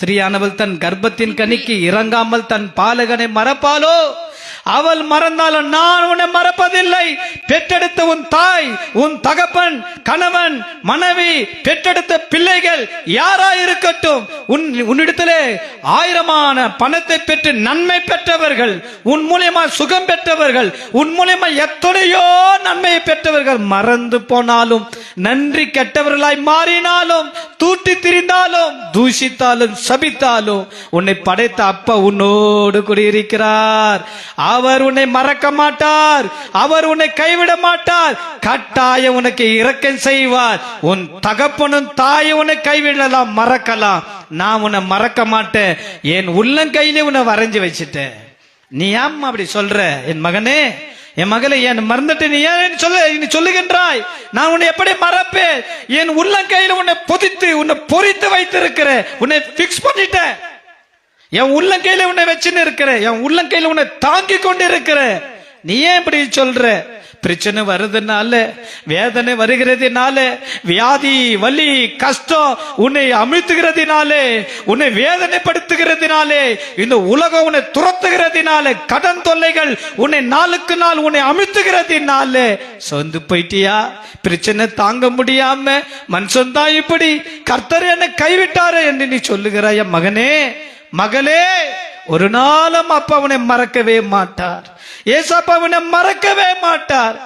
ஸ்திரீயானவள் தன் கர்ப்பத்தின் கனிக்கு இறங்காமல் தன் பாலகனை மறப்பாளோ? அவள் மறந்தாலும் நான் உன்னை மறப்பதில்லை. பெற்றெடுத்த உன் தாய், உன் தகப்பன், கணவன், மனைவி, பெற்றெடுத்த பிள்ளைகள் யாராயிருக்கட்டும், உன்னிடத்திலே ஆயிரமான பணத்தை பெற்று நன்மை பெற்றவர்கள், உன் மூலியமா சுகம் பெற்றவர்கள், உன் மூலியமா எத்தனையோ நன்மையை பெற்றவர்கள் மறந்து போனாலும், நன்றி கெட்டவர்களாய் மாறினாலும், தூட்டி திரிந்தாலும், தூஷித்தாலும், சபித்தாலும், உன்னை படைத்த அப்பா உன்னோடு கூடியிருக்கிறார். அவர் உன்னை மறக்க மாட்டார். அவர் உன்னை கைவிட மாட்டார். கட்டாயம் உனக்கு இரக்கம் செய்வார். உன் தகப்பனும் தாயை உன்னை கைவிடலாம், மறக்கலாம். நான் உன்னை மறக்க மாட்டேன். என் உள்ளங்கையிலே உன்னை வரைஞ்சு வச்சுட்டேன். நீ ஏம்மா அப்படி சொல்ற? என் மகனே, என் மகளை என் மறந்துட்டு நீ ஏன் சொல்லுகின்றாய்? நான் உன்னை எப்படி மறப்பேன்? என் உள்ளங்கையில உன்னை பொறித்து வைத்திருக்கிற, உன்னை பிக்ஸ் பண்ணிட்டேன். என் உள்ளங்கையில உன்னை வச்சுன்னு இருக்கிற, என் உள்ளங்கையில உன்னை தாங்கி கொண்டு இருக்கிற. நீ ஏன் இப்படி சொல்ற? பிரச்சனை வருதுனால, வேதனை வருகிறதுனால, வியாதி, வலி, கஷ்டம் உன்னை அமிழ்த்துகிறதுனாலே, உன்னை வேதனைப்படுத்துகிறதுனாலே, இந்த உலகம் உன்னை துரத்துகிறதுனால, கடன் தொல்லைகள் உன்னை நாளுக்கு நாள் உன்னை அமிழ்த்துகிறதுனாலே சொந்து போயிட்டியா? பிரச்சனை தாங்க முடியாம மனுஷன் தான் இப்படி, கர்த்தர் என்னை கைவிட்டாரு என்று நீ சொல்லுகிறாய். மகனே, மகளே, ஒரு நாளும் அப்பா உன்னை மறக்கவே மாட்டார். ஏசப்பா உன்னை மறக்கவே மாட்டார்.